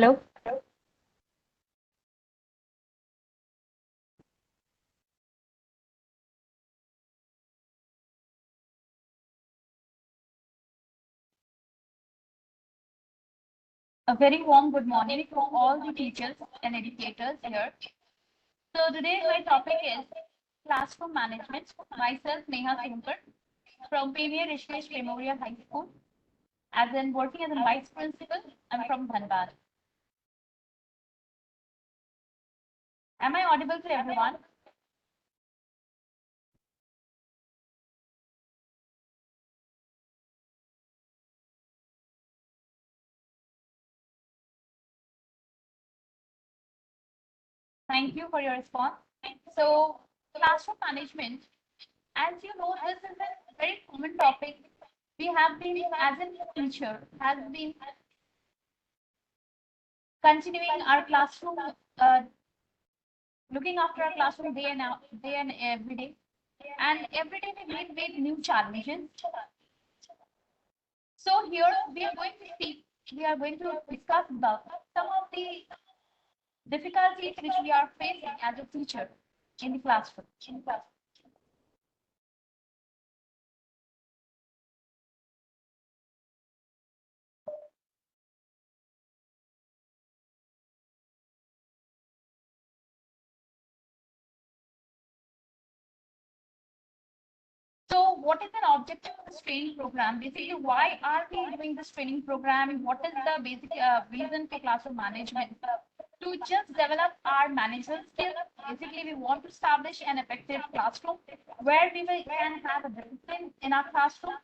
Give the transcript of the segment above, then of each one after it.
Hello. A very warm good morning to all the teachers and educators here. So today my topic is classroom management. Myself Neha Singhkar from Premier Rishikesh Memorial High School. As in working as a vice principal, I'm from Dhanbad. Am I audible to everyone? Thank you for your response. So classroom management, as you know, this is a very common topic. We have been, as a teacher, has been continuing our classroom, looking after our classroom day and every day. And every day we meet with new challenges. So here we are going to discuss about some of the difficulties which we are facing as a teacher in the classroom. So what is an objective of this training program? Basically, why are we doing this training program? What is the basic reason for classroom management? To just develop our management skills. Basically, we want to establish an effective classroom where can have a discipline in our classroom,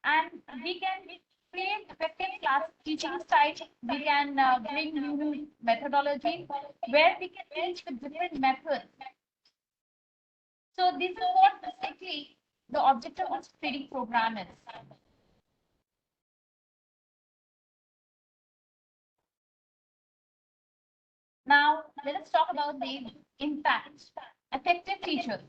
and we can create effective class teaching style. We can bring new methodology where we can teach with different methods. So this is what basically the objective of this training program is. Now, let us talk about the impact. Effective teachers.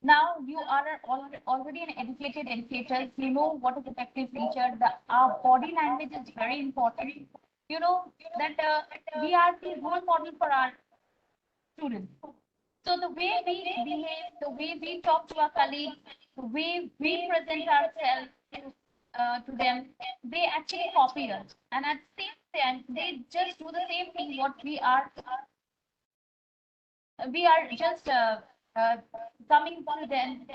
Now, you are already an educated educator. You know what is effective teacher. Our body language is very important. You know that we are the role model for our students. So the way we behave, the way we talk to our colleagues, the way we present ourselves to them, they actually copy us. And at the same time, they just do the same thing what we are just uh, coming to them.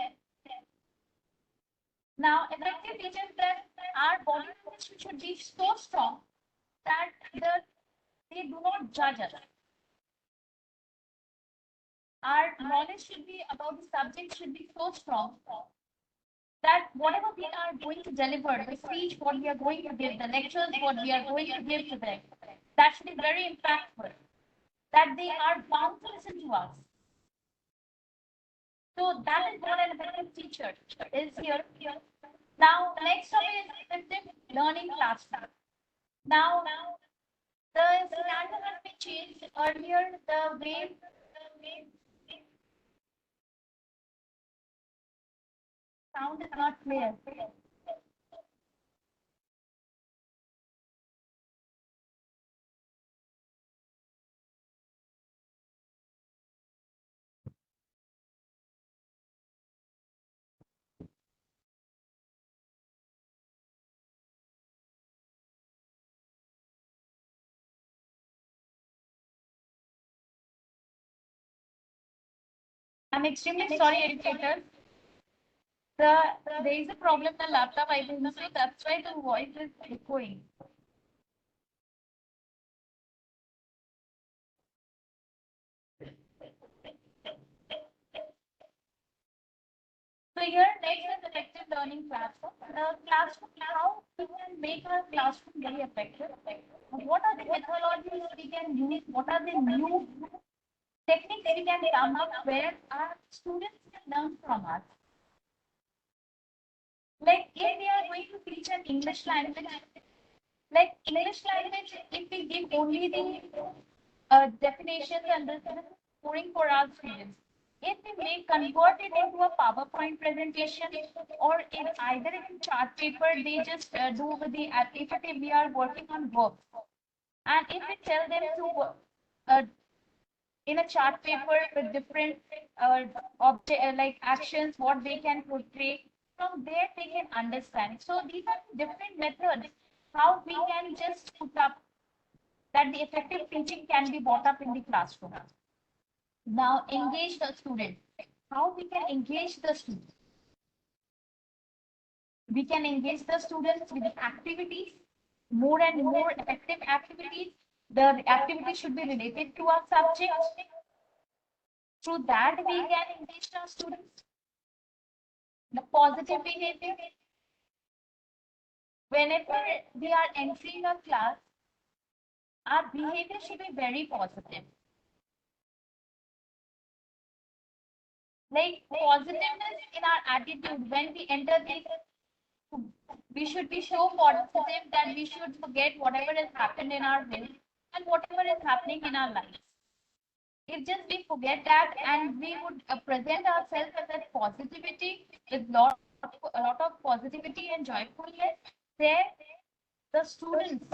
Now, effective teachers that our body language should be so strong that they do not judge us. Our knowledge should be about the subject should be so strong that whatever we are going to deliver, the speech, what we are going to give, the lectures, what we are going to give to them, that should be very impactful, that they are bound to listen to us. So that is what an effective teacher is here. Now, next topic is effective learning classroom. Now, the scenario has been changed earlier. The way sound is not clear. I'm extremely sorry, educators. There is a problem in the laptop, I think, so that's why the voice is echoing. So here next is effective learning classroom. The classroom, how we can make our classroom very effective. What are the methodologies we can use? What are the new techniques we can come up where our students can learn from us? Like if we are going to teach an English language, like English language, if we give only the definitions and this is boring for our students. If we may convert it into a PowerPoint presentation or in either in chart paper, they just do with the if we are working on verbs. And if we tell them to uh, in a chart paper with different object like actions, what they can portray, from there they can understand. So these are different methods how we can just put up that the effective teaching can be brought up in the classroom. Now, engage the student. How we can engage the student? We can engage the students with activities, more and more effective activities. The activity should be related to our subject. Through that, we can engage our students. The positive behavior. Whenever we are entering a class, our behavior should be very positive. Like positiveness in our attitude when we enter this, we should be so positive that we should forget whatever has happened in our life and whatever is happening in our lives. If just we forget that and we would present ourselves as that positivity with a lot of positivity and joyfulness, there the students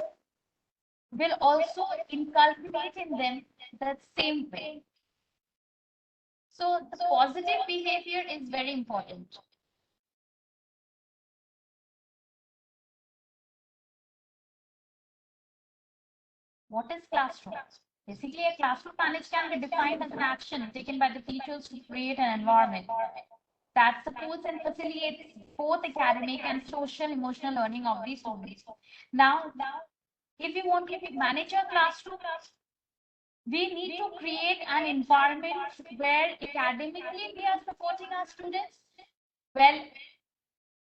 will also inculcate in them that same way. So the positive behavior is very important. What is classroom? Basically, a classroom managed can be defined as an action taken by the teachers to create an environment that supports and facilitates both academic and social emotional learning of the students. Now, if we want to manage a classroom, we need to create an environment where academically we are supporting our students, well,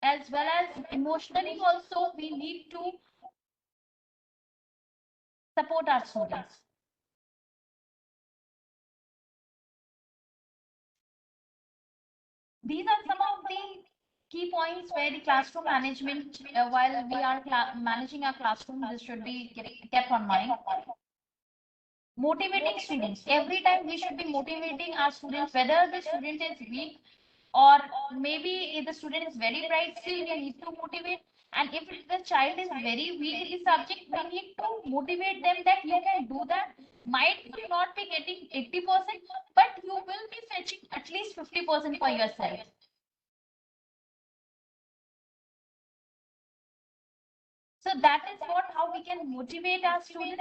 as well as emotionally also we need to support our students. These are some of the key points where the classroom management, while we are managing our classroom, this should be kept on mind. Motivating students. Every time we should be motivating our students, whether the student is weak or maybe if the student is very bright, still we need to motivate. And if the child is very weak in the subject, we need to motivate them that you can do that. Might you not be getting 80%, but you will be fetching at least 50% for yourself. So that is what how we can motivate our students.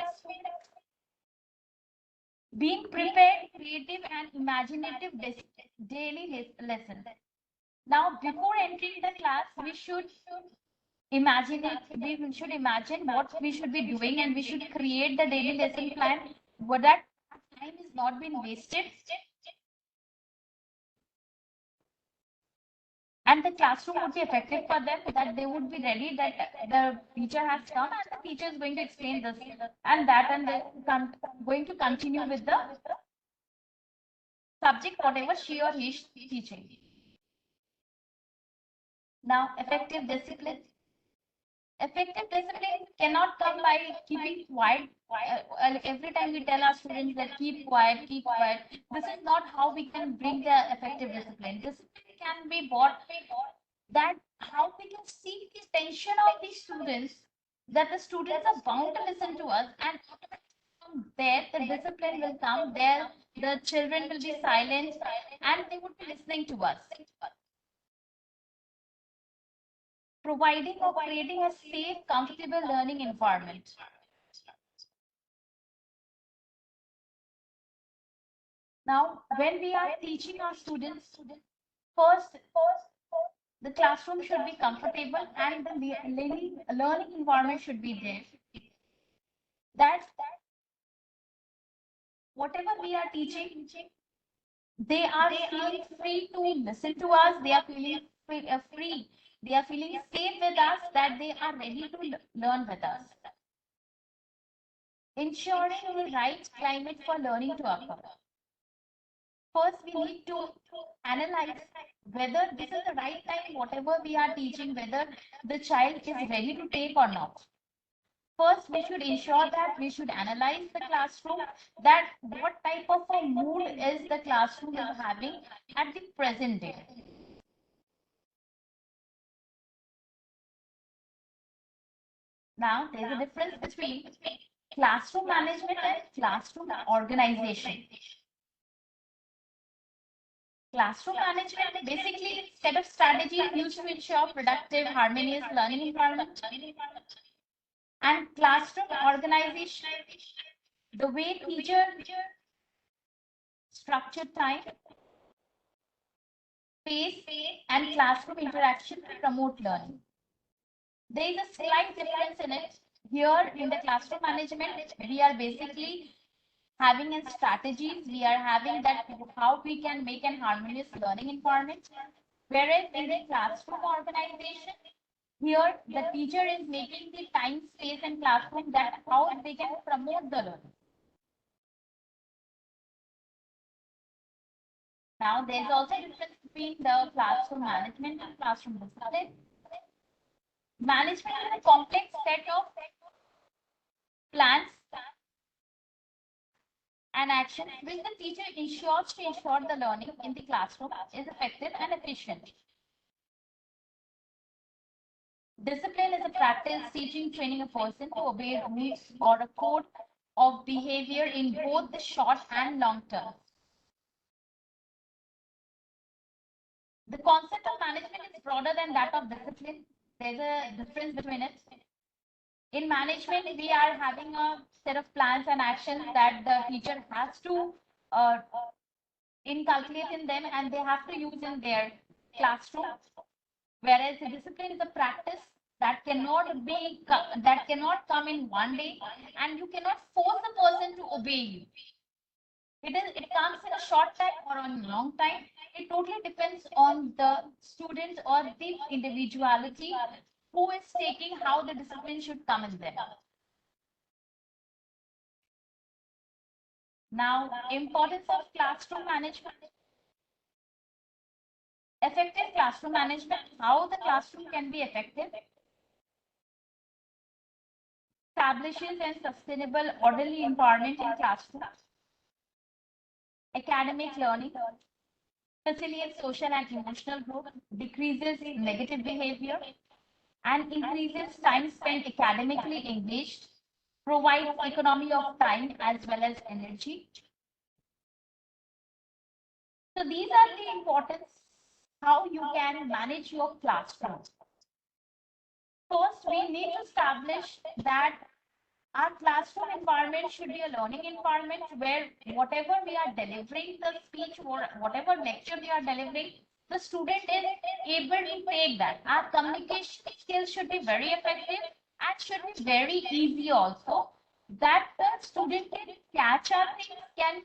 Being prepared, creative, and imaginative daily lessons. Now, before entering the class, we should imagine it. We should imagine what we should be doing, and we should create the daily lesson plan. Where that time is not been wasted, and the classroom would be effective for them. That they would be ready. That the teacher has come, and the teacher is going to explain this and that, and they're going to continue with the subject, whatever she or he is teaching. Now, effective discipline. Effective discipline cannot come by keeping quiet. Every time we tell our students that keep quiet, keep quiet. This is not how we can bring the effective discipline. Discipline can be bought that how we can see the tension of the students, that the students are bound to listen to us, and from there the discipline will come. There the children will be silent and they would be listening to us. Providing or creating a safe, comfortable learning environment. Now, when we are teaching our students, first, the classroom should be comfortable and the learning environment should be there. That whatever we are teaching, they are feeling free to listen to us. They are feeling free. They are feeling safe with us, that they are ready to learn with us. Ensuring the right climate for learning to occur. First, we need to analyze whether this is the right time, whatever we are teaching, whether the child is ready to take or not. First, we should ensure that we should analyze the classroom, that what type of a mood is the classroom is having at the present day. Now, there's a difference between classroom management and classroom organization. Classroom management basically set of strategies used to ensure productive, harmonious learning environment. And classroom organization, the way teacher structure time, space, and classroom interaction to promote learning. There is a slight difference in it. Here in the classroom management, we are basically having a strategies. We are having that how we can make an harmonious learning environment. Whereas in the classroom organization, here the teacher is making the time, space, and classroom that how they can promote the learning. Now, there's also a difference between the classroom management and classroom discipline. Management is a complex set of plans and actions which the teacher ensures to ensure the learning in the classroom is effective and efficient. Discipline is a practice teaching, training a person to obey rules or a code of behavior in both the short and long term. The concept of management is broader than that of discipline. There's a difference between it. In management, we are having a set of plans and actions that the teacher has to inculcate in them and they have to use in their classroom. Whereas the discipline is a practice that cannot come in one day, and you cannot force a person to obey you. It comes in a short time or on a long time. It totally depends on the student or the individuality who is taking how the discipline should come in them. Now, importance of classroom management. Effective classroom management, how the classroom can be effective. Establishes and sustainable orderly environment in classroom. Academic learning. Facilitates social and emotional growth. Decreases negative behavior. And increases time spent academically engaged. Provides economy of time as well as energy. So these are the importance how you can manage your classroom. First, we need to establish that our classroom environment should be a learning environment where whatever we are delivering, the speech or whatever lecture we are delivering, the student is able to take that. Our communication skills should be very effective and should be very easy also. That the student can catch our things, can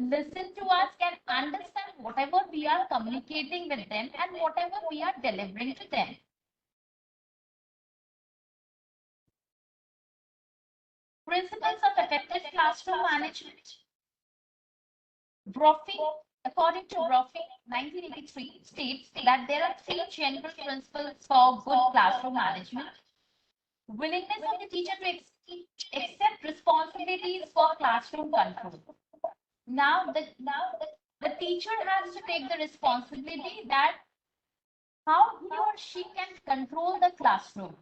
listen to us, can understand whatever we are communicating with them and whatever we are delivering to them. Principles of effective classroom management. Brophy, according to Brophy, 1983 states that there are three general principles for good classroom management. Willingness of the teacher to accept responsibilities for classroom control. Now, the teacher has to take the responsibility that how he or she can control the classroom.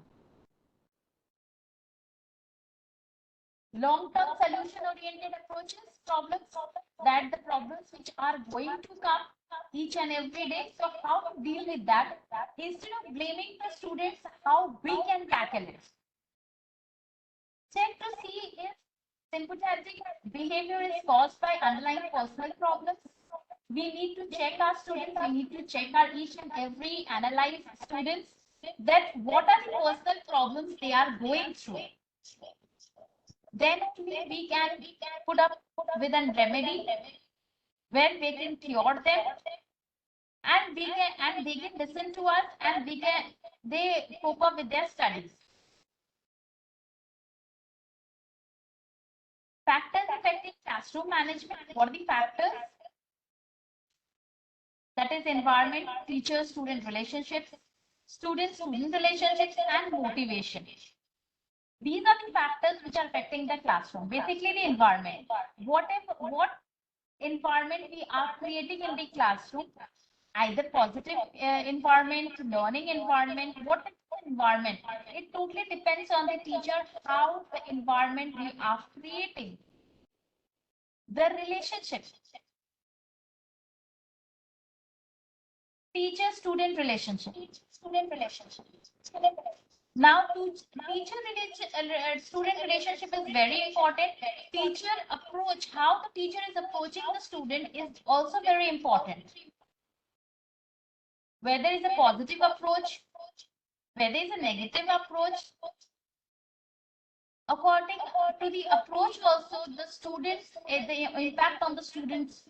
Long-term solution-oriented approaches, problems that the problems which are going to come each and every day. So how to deal with that instead of blaming the students, how we can tackle it. Check to see if sympathetic behavior is caused by underlying personal problems. We need to check our students. We need to check our each and every analyze students that what are the personal problems they are going through. Then we can put up with a remedy where we can cure them, and they can listen to us, and they cope up with their studies. Factors affecting classroom management. What are the factors? That is environment, teacher-student relationships, student-student relationships, and motivation. These are the factors which are affecting the classroom. Basically, the environment. What environment we are creating in the classroom Either positive environment, learning environment, what is the environment? It totally depends on the teacher, how the environment we are creating. The relationship, teacher-student relationship. Now, student relationship is very important. Teacher approach, how the teacher is approaching the student is also very important. Whether it's a positive approach, whether it's a negative approach, according to the approach also, the students, the impact on the students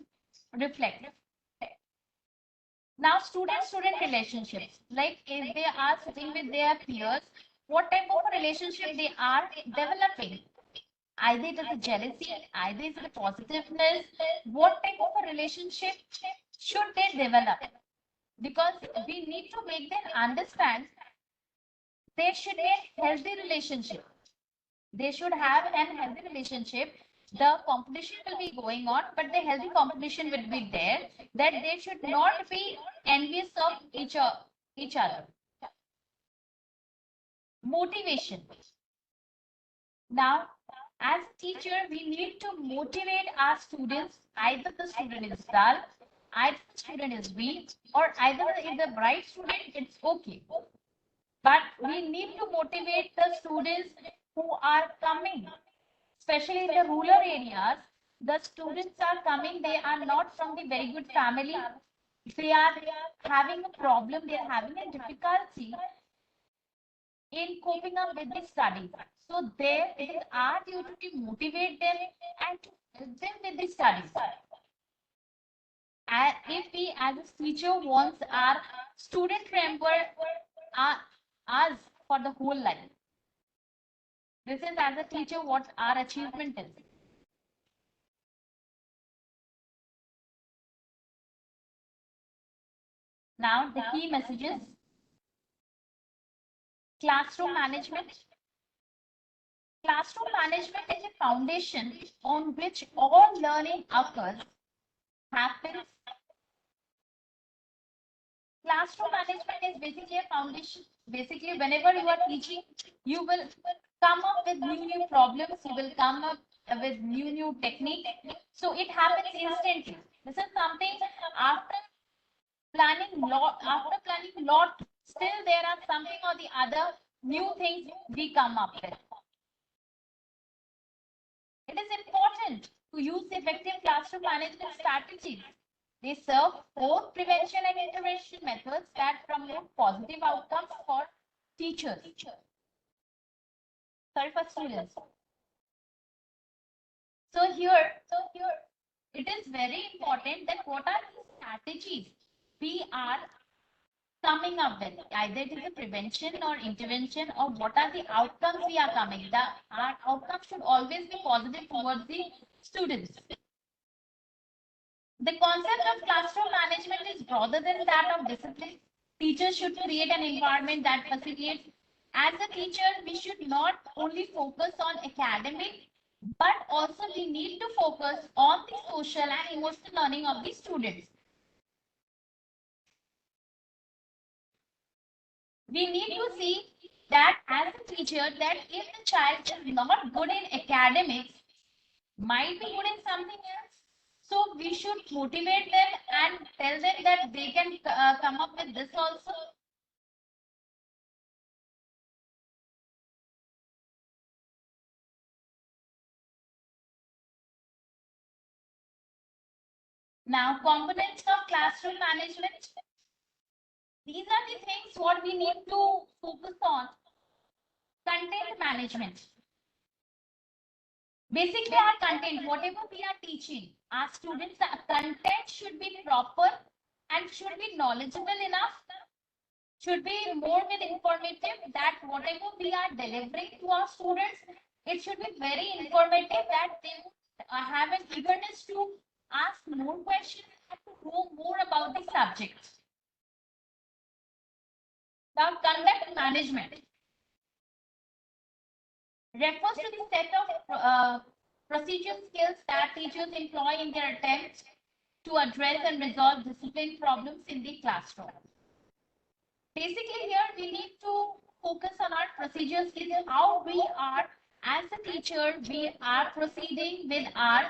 reflect. Now, student-student relationships, like if they are sitting with their peers, what type of a relationship they are developing? Either it is a jealousy, either it is a positiveness. What type of a relationship should they develop? Because we need to make them understand there should be a healthy relationship. They should have an healthy relationship. The competition will be going on, but the healthy competition will be there. That they should not be envious of each other. Motivation. Now, as a teacher, we need to motivate our students. Either the student is dull, either the student is weak, or either if the bright student, it's okay. But we need to motivate the students who are coming, especially in the rural areas. The students are coming, they are not from the very good family. They are having a problem, they are having a difficulty in coping up with the studies. So there it is our duty to motivate them and to help them with the studies. And if we as a teacher wants our student remember us for the whole life. This is as a teacher what our achievement is. Now the key messages. Classroom management. Classroom management is a foundation on which all learning occurs, happens. Classroom management is basically a foundation. Basically, whenever you are teaching, you will come up with new problems. You will come up with new technique. So it happens instantly. This is something after planning lot. Still, there are something or the other new things we come up with. It is important to use effective classroom management strategies. They serve both prevention and intervention methods that promote positive outcomes for teachers. Sorry, for students. So here, it is very important that what are the strategies we are coming up with? Either it is a prevention or intervention, or what are the outcomes we are coming. Our outcomes should always be positive towards the students. The concept of classroom management is broader than that of discipline. Teachers should create an environment that facilitates. As a teacher, we should not only focus on academic, but also we need to focus on the social and emotional learning of the students. We need to see that as a teacher, that if the child is not good in academics, might be good in something else. So we should motivate them and tell them that they can come up with this also. Now, components of classroom management. These are the things what we need to focus on. Content management. Basically, our content, whatever we are teaching, our students, the content should be proper and should be knowledgeable enough, should be more with informative, that whatever we are delivering to our students, it should be very informative, that they would have an eagerness to ask more questions and to know more about the subject. Now, conduct management refers to the set of procedural skills that teachers employ in their attempts to address and resolve discipline problems in the classroom. Basically, here we need to focus on our procedures, is how we are as a teacher, we are proceeding with our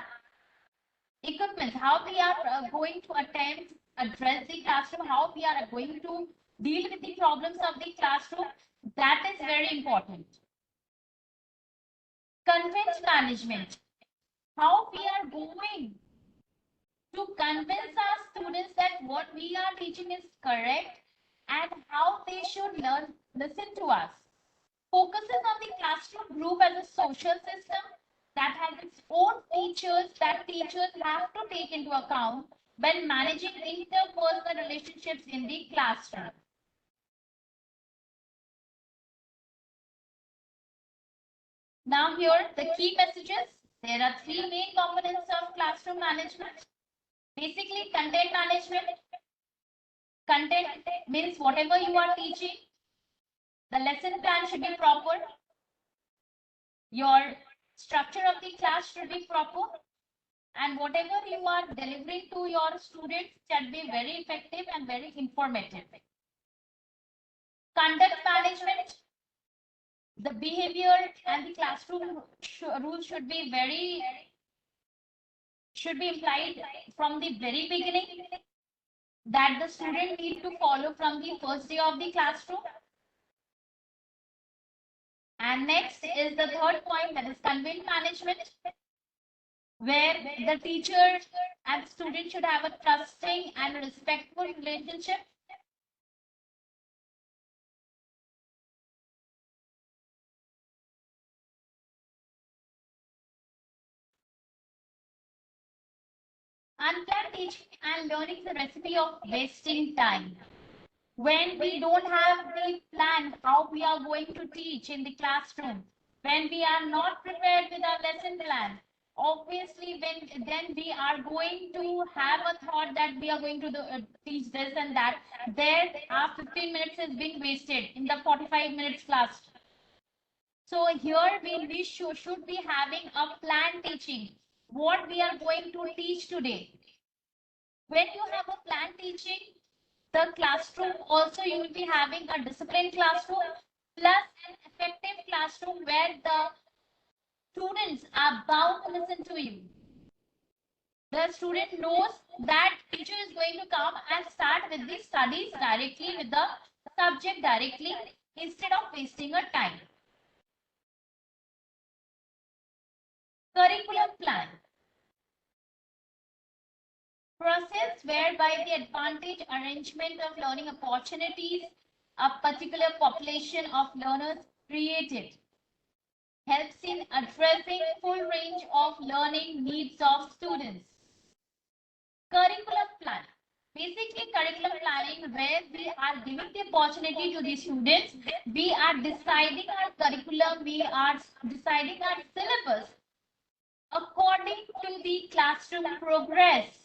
equipment, how we are going to attempt address the classroom, how we are going to deal with the problems of the classroom. That is very important. Convince management, how we are going to convince our students that what we are teaching is correct and how they should listen to us. Focuses on the classroom group as a social system that has its own features that teachers have to take into account when managing interpersonal relationships in the classroom. Now here, the key messages. There are three main components of classroom management. Basically, content management. Content means whatever you are teaching, the lesson plan should be proper. Your structure of the class should be proper. And whatever you are delivering to your students should be very effective and very informative. Conduct management. The behavior and the classroom rules should be implied from the very beginning, that the student need to follow from the first day of the classroom. And next is the third point, that is content management, where the teacher and student should have a trusting and respectful relationship. Unplanned teaching and learning is a recipe of wasting time. When we don't have the plan how we are going to teach in the classroom, when we are not prepared with our lesson plan, obviously then we are going to have a thought that we are going to teach this and that. There our 15 minutes is being wasted in the 45 minutes class. So here we should be having a plan teaching. What we are going to teach today. When you have a plan teaching, the classroom also you will be having a disciplined classroom plus an effective classroom where the students are bound to listen to you. The student knows that teacher is going to come and start with the studies directly, with the subject directly, instead of wasting a time. Curriculum plan. Process whereby the advantage arrangement of learning opportunities a particular population of learners created helps in addressing full range of learning needs of students. Curriculum plan. Basically, curriculum planning where we are giving the opportunity to the students. We are deciding our curriculum, we are deciding our syllabus according to the classroom progress.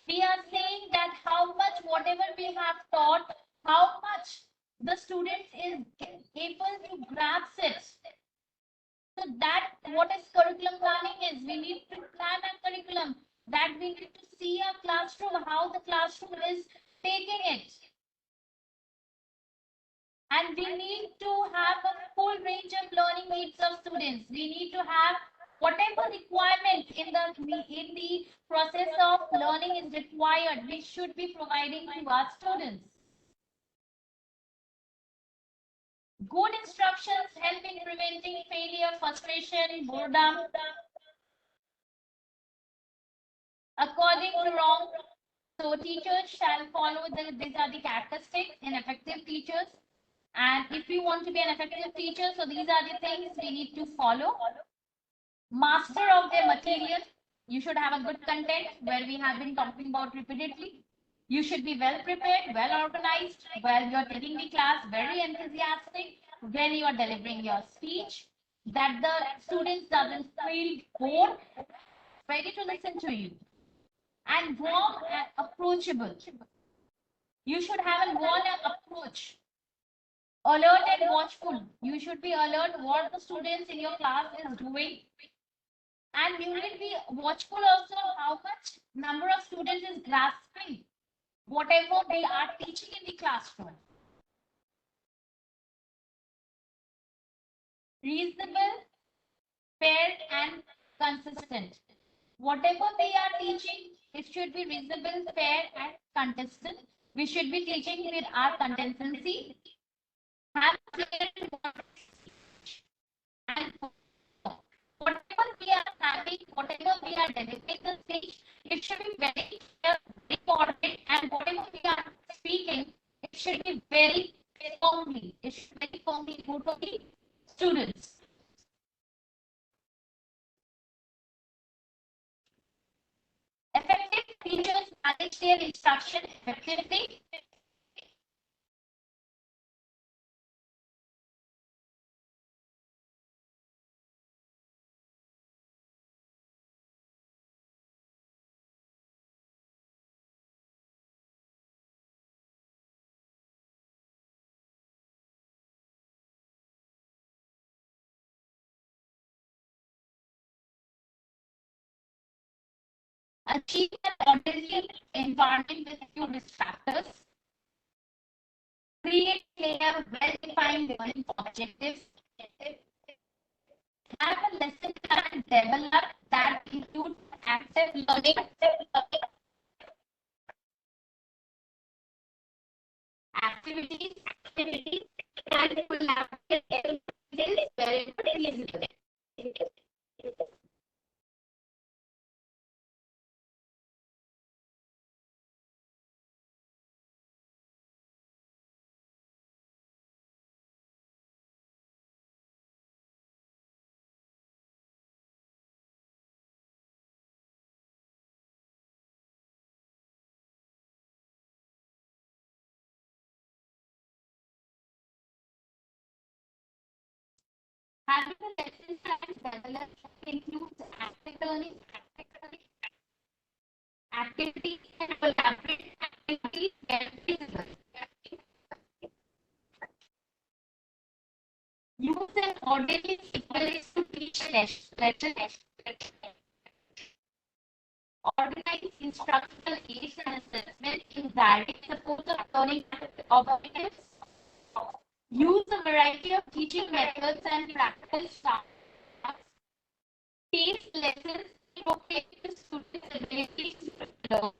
We are saying that how much whatever we have taught, how much the student is able to grasp it. So that what is curriculum planning is, we need to plan a curriculum, that we need to see a classroom, how the classroom is taking it. And we need to have a full range of learning needs of students. We need to have whatever requirement in the process of learning is required, we should be providing to our students. Good instructions help in preventing failure, frustration, boredom. According to wrong, so teachers shall follow these are the characteristics in effective teachers. And if you want to be an effective teacher, so these are the things we need to follow. Master of their material. You should have a good content, where we have been talking about repeatedly. You should be well prepared, well organized, while you're taking the class, very enthusiastic when you are delivering your speech, that the students doesn't feel bored, ready to listen to you. And warm and approachable. You should have a warm approach. Alert and watchful. You should be alert what the students in your class is doing. And you will be watchful also how much number of students is grasping whatever we are teaching in the classroom. Reasonable, fair, and consistent. Whatever we are teaching, it should be reasonable, fair, and consistent. We should be teaching with our consistency. Have clear and whatever we are having, whatever we are delivering the speech, it should be very clear, important, and whatever we are speaking, it should be very firmly. It should be very firmly go to the students. Effective teachers manage their instruction effectively. Achieve an orderly environment with few distractors. Create clear, well-defined learning objectives. Have a lesson plan developed that includes active learning, activities, and collaborative skills wherever it is needed. Having a lesson plan developed includes active learning, activities, and collaborative activities wherever it is needed. Use an orderly sequence to teach lessons. Organize instructional aids and assessment in direct support of learning objectives. Use a variety of teaching methods and practical styles. Pace lessons appropriate to students' abilities to learn.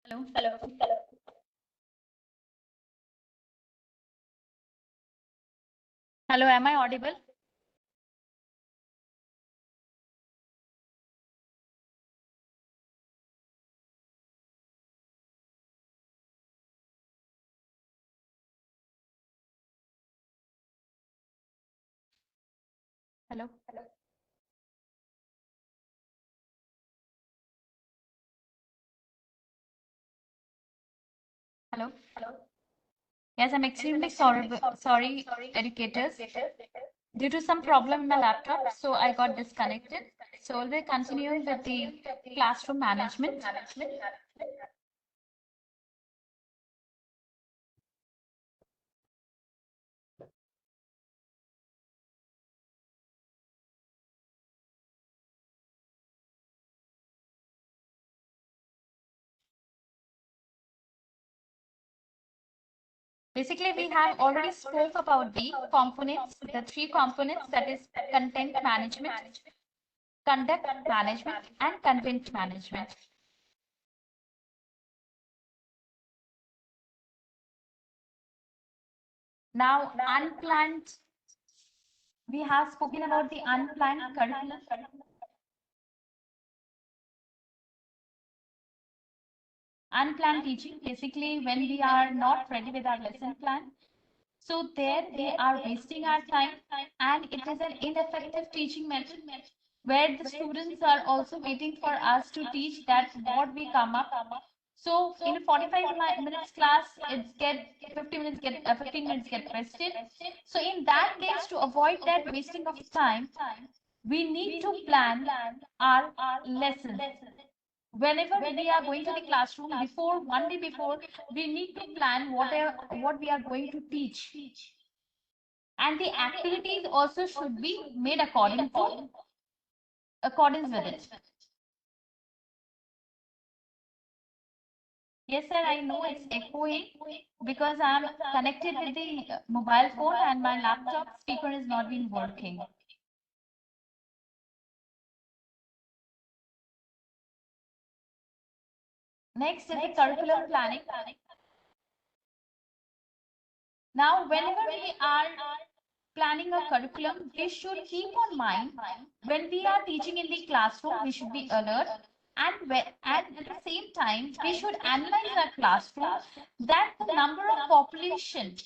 Hello. Hello. Hello, am I audible? Hello. Hello. Hello. Hello. Yes, I'm extremely sorry, educators. Due to some problem in my laptop, so I got disconnected. So we'll be continuing with the classroom management. Basically, we have already spoke about the components, the three components, that is content management, conduct management, and content management. Now, unplanned, we have spoken about the unplanned curriculum. Unplanned teaching, basically when we are not ready with our lesson plan. So there we are wasting our time, and it is an ineffective teaching method where the students are also waiting for us to teach that what we come up. So in a 45 minutes class, it's get 50 minutes get 15 minutes get wasted. So in that case, to avoid that wasting of time, we need to plan our lessons. Whenever we are going to the classroom, before 1 day before, we need to plan what we are going to teach, and the activities also should be made accordance with it. Yes, sir, I know it's echoing because I'm connected with the mobile phone and my laptop speaker is not been working. Next is the curriculum planning. Now, whenever we are planning a curriculum, we should keep on mind when we are teaching in the classroom, we should be alert. And at the same time, we should analyze our classroom, that the number of population,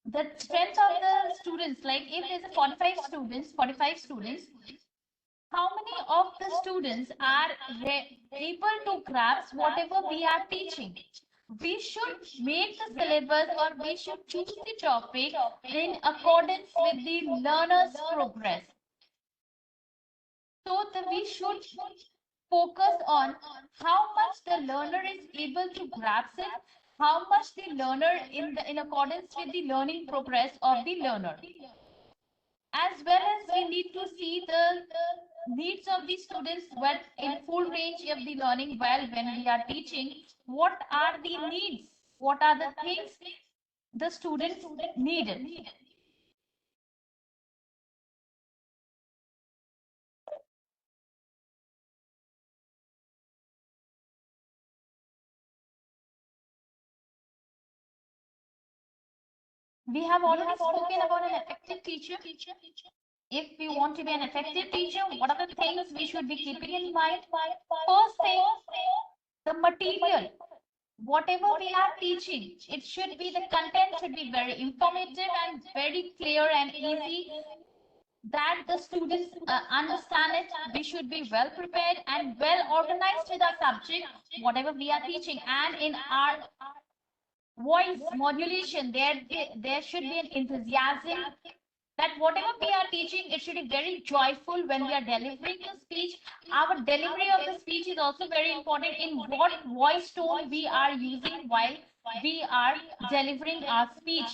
the strength of the students, like if there's a 45 students, how many of the students are able to grasp whatever we are teaching? We should make the syllabus, or we should choose the topic in accordance with the learner's progress. So that we should focus on how much the learner is able to grasp it, how much the learner in accordance with the learning progress of the learner. As well as we need to see the needs of the students, but in full range of the learning. Well, when we are teaching, what are the needs, what are the things the students needed. We have already spoken about an effective teacher. If we want to be an effective teacher, what are the things we should be keeping in mind? First thing, the material, whatever we are teaching, it should be, the content should be very informative and very clear and easy, that the students understand it. We should be well prepared and well organized with our subject, whatever we are teaching. And in our voice modulation, there should be an enthusiasm, that whatever we are teaching, it should be very joyful when we are delivering the speech. Our delivery of the speech is also very important, in what voice tone we are using while we are delivering our speech.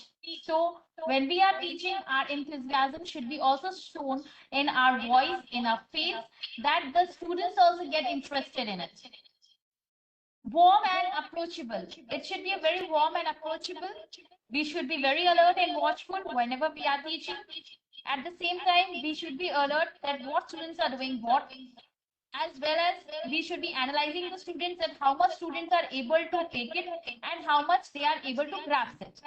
So when we are teaching, our enthusiasm should be also shown in our voice, in our face, that the students also get interested in it. Warm and approachable. It should be a very warm and approachable. We should be very alert and watchful whenever we are teaching. At the same time, we should be alert that what students are doing what. as well as we should be analyzing the students and how much students are able to take it and how much they are able to grasp it.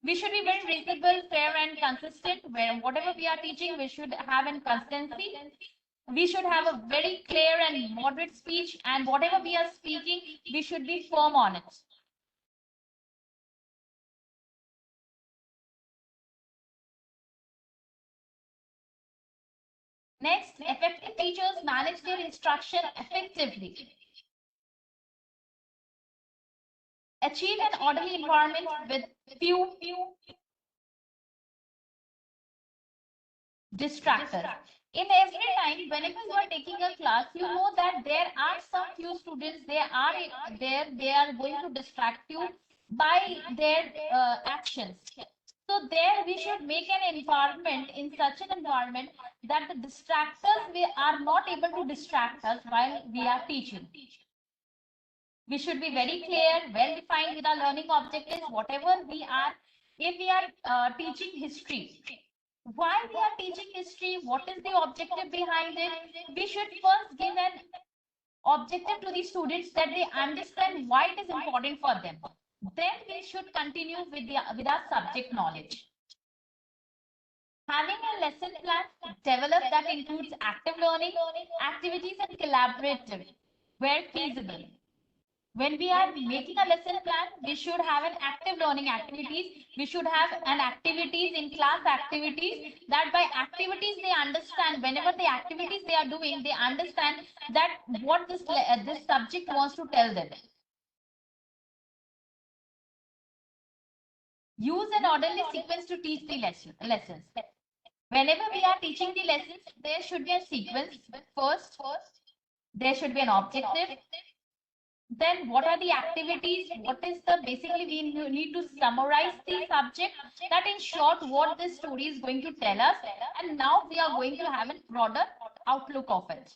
We should be very reasonable, fair, and consistent. Where whatever we are teaching, we should have in consistency. We should have a very clear and moderate speech, and whatever we are speaking, we should be firm on it. Next, effective teachers manage their instruction effectively. Achieve an orderly environment with few distractors. In every time, whenever you are taking a class, you know that there are some few students, they are going to distract you by their actions. So there we should make an environment in such an environment that the distractors we are not able to distract us while we are teaching. We should be very clear, well defined with our learning objectives, whatever we are. If we are teaching history, why we are teaching history, what is the objective behind it, we should first give an objective to the students that they understand why it is important for them. Then we should continue with our subject knowledge. Having a lesson plan developed that includes active learning, activities, and collaborative where feasible. When we are making a lesson plan, we should have an active learning activities. We should have an activities in class activities that by activities they understand whenever the activities they are doing, they understand that what this subject wants to tell them. Use an orderly sequence to teach the lessons. Whenever we are teaching the lessons, there should be a sequence. First, there should be an objective. Then what are the activities? What is the basically we need to summarize the subject that in short what this story is going to tell us. And now we are going to have a broader outlook of it.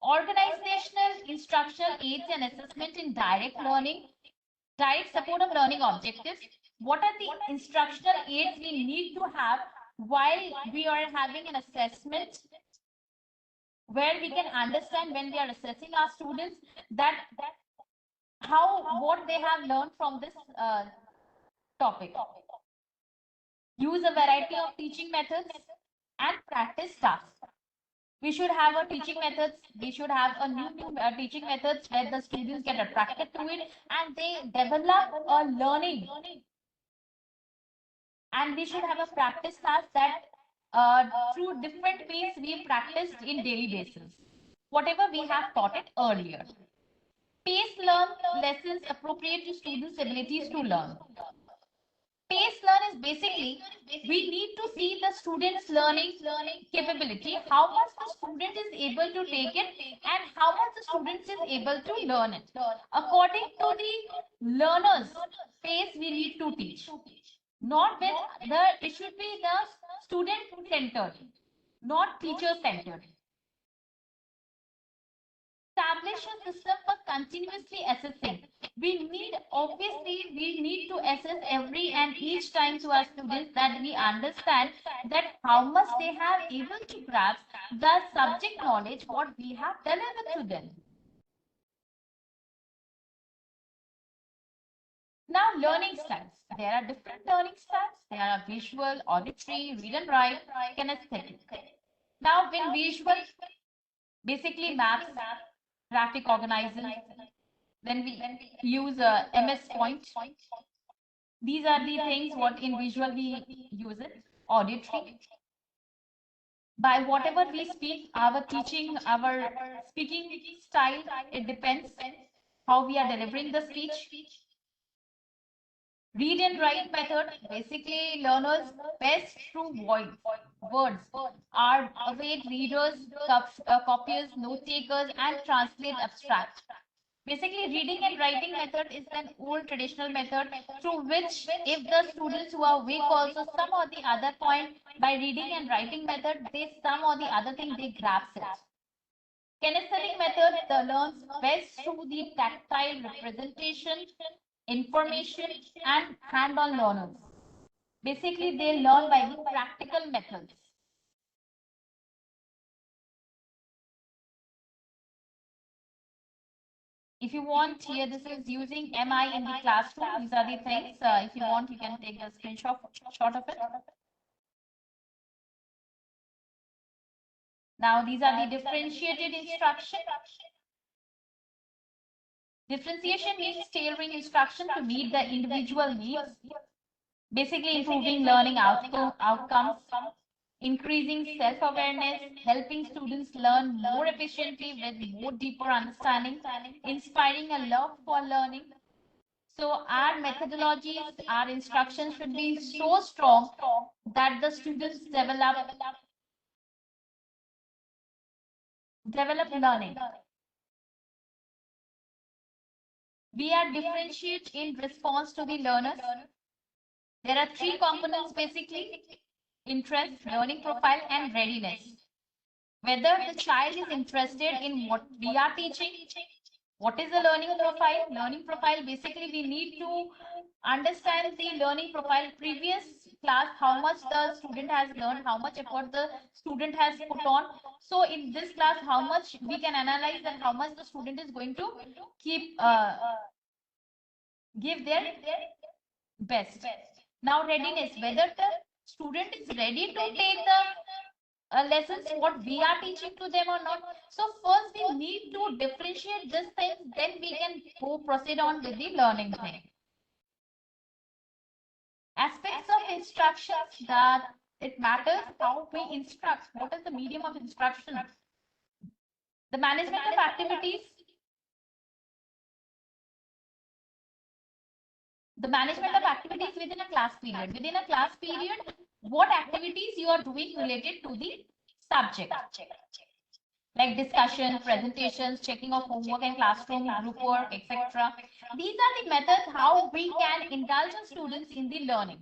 Organizational instructional aids and assessment in direct learning, direct support of learning objectives. What are the instructional aids we need to have while we are having an assessment where we can understand when we are assessing our students that how what they have learned from this topic. Use a variety of teaching methods and practice tasks. We should have a teaching methods. We should have a new teaching methods where the students get attracted to it and they develop a learning. And we should have a practice task that through different means we practiced in daily basis. Whatever we have taught it earlier. Pace learn lessons appropriate to students' abilities to learn. Pace learn is basically we need to see the student's learning capability, how much the student is able to take it and how much the student is able to learn it. According to the learner's pace we need to teach. Not with it should be the student centered, not teacher centered. Establish a system for continuously assessing. Obviously, we need to assess every and each time to our students that we understand that how much they have able to grasp the subject knowledge what we have delivered to them. Now, learning styles. There are different learning styles. There are visual, auditory, read and write, kinesthetic. Now, in visual, basically maps, graphic organizers. Then we use MS Point. These are the things what in visual we use it. Auditory. By whatever we speak, our teaching, our speaking style, it depends how we are delivering the speech. Read and write method, basically learners best through words are await readers, copiers, note takers, and translate abstract. Basically, reading and writing method is an old traditional method through which if the students who are weak also some or the other point by reading and writing method, they some or the other thing they grasp it. Kinesthetic method learns best through the tactile representation, information, and hand-on learners. Basically, they learn by the practical methods. If you want, here this is using MI in the classroom. These are the things. If you want, you can take a screenshot shot of it. Now these are the differentiated instruction. Differentiation means tailoring instruction to meet the individual needs, basically improving learning outcomes, increasing self-awareness, helping students learn more efficiently with more deeper understanding, inspiring a love for learning. So our methodologies, our instructions should be so strong that the students develop learning. We are differentiate in response to the learners. There are three components basically: interest, learning profile, and readiness. Whether the child is interested in what we are teaching. What is the learning profile? Learning profile, basically we need to understand the learning profile. Previous class, how much the student has learned, how much effort the student has put on. So in this class, how much we can analyze and how much the student is going to keep give their best. Now readiness, whether the student is ready to take the lessons what we are teaching to them or not. So first we need to differentiate this thing, then we can proceed on with the learning thing. Aspects of instructions, that it matters how we instruct. What is the medium of instruction? The management of activities. The management of activities within a class period. Within a class period, what activities you are doing related to the subject, like discussion, presentations, checking of homework and classroom, group work, etc. These are the methods how we can indulge our students in the learning.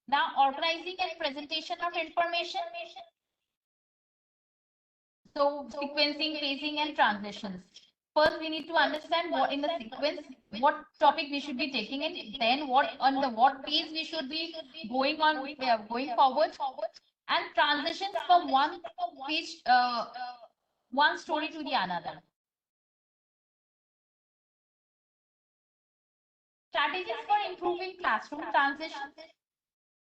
Now, organizing and presentation of information. So, sequencing, phasing, and transitions. First, we need to understand what in the sequence, what topic we should be taking in, then what on the what phase we should be going on, going forward, and transitions from one page, one story to the another. Strategies for improving classroom transitions.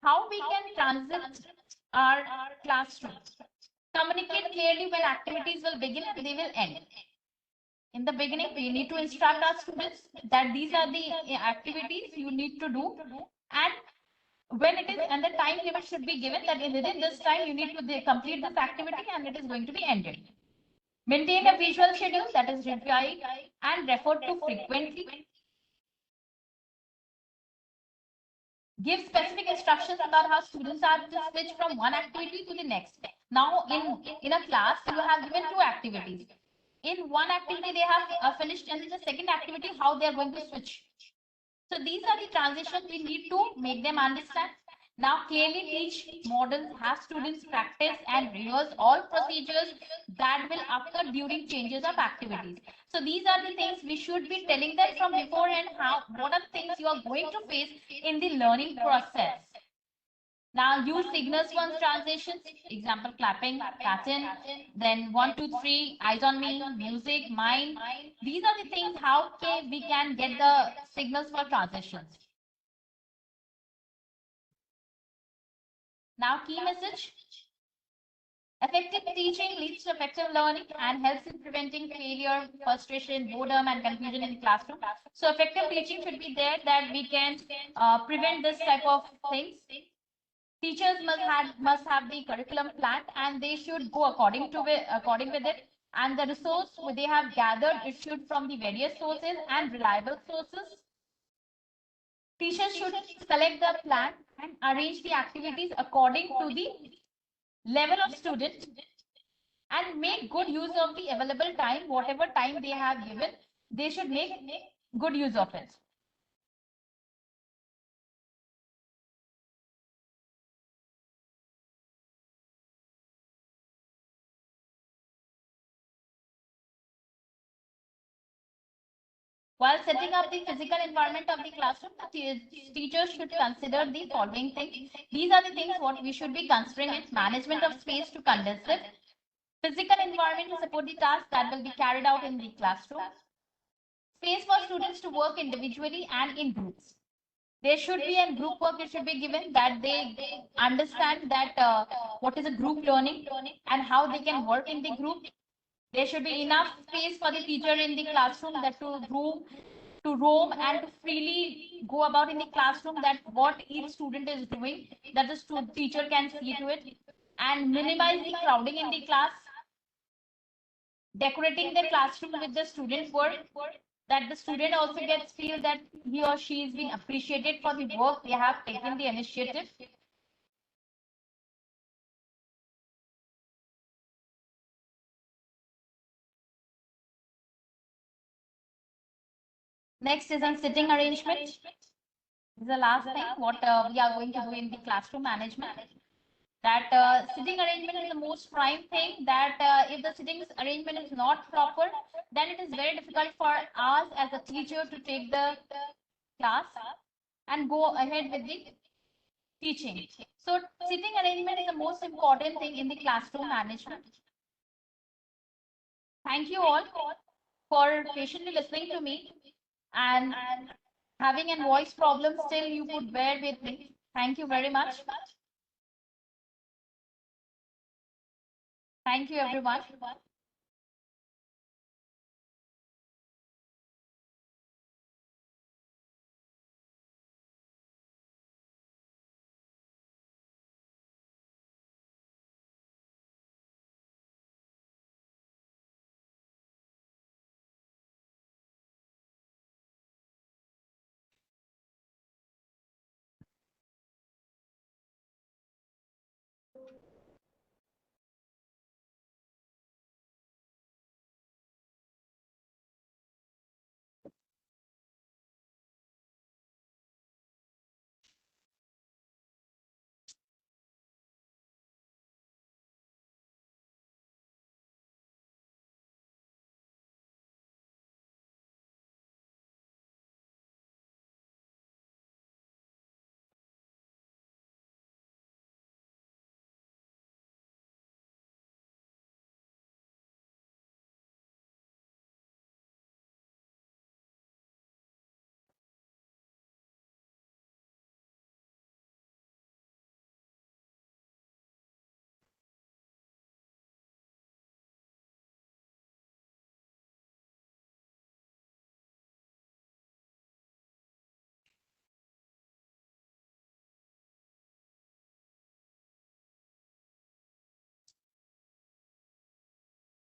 How we can transit our classroom. Communicate clearly when activities will begin and they will end. In the beginning, we need to instruct our students that these are the activities you need to do, and when it is, and the time limit should be given that within this time you need to complete this activity and it is going to be ended. Maintain a visual schedule, that is reviewed and referred to frequently. Give specific instructions about how students are to switch from one activity to the next. Now, in a class, you have given two activities. In one activity, they have finished, and in the second activity, how they are going to switch. So these are the transitions we need to make them understand. Now, clearly teach models, have students practice and rehearse all procedures that will occur during changes of activities. So these are the things we should be telling them from beforehand, what are the things you are going to face in the learning process. Now use signals for transitions, example clapping, pattern, then 1, 2, 3, eyes on me, music, mind. These are the things how we can get the signals for transitions. Now key message. Effective teaching leads to effective learning and helps in preventing failure, frustration, boredom, and confusion in the classroom. So effective teaching should be there that we can prevent this type of things. Teachers must have the curriculum planned and they should go according with it. And the resource they have gathered, it should from the various sources and reliable sources. Teachers should select the plan and arrange the activities according to the level of student and make good use of the available time. Whatever time they have given, they should make good use of it. While setting up the physical environment of the classroom, the teachers should consider the following things. These are the things what we should be considering: it management of space to condense it, physical environment to support the tasks that will be carried out in the classroom, Space for students to work individually and in groups. There should be a group work that should be given, that they understand that what is a group learning and how they can work in the group. There should be enough space for the teacher in the classroom that to roam and to freely go about in the classroom, that what each student is doing, that the teacher can see to it, and minimize the crowding in the class, decorating the classroom with the student work, that the student also gets feel that he or she is being appreciated for the work they have taken the initiative. Next is on sitting arrangement. This is the last thing what we are going to do in the classroom management. That sitting arrangement is the most prime thing, that if the sitting arrangement is not proper, then it is very difficult for us as a teacher to take the class and go ahead with the teaching. So sitting arrangement is the most important thing in the classroom management. Thank you all for patiently listening to me, and having a voice problem, still you could bear with me. Thank you very much. Thank you everyone.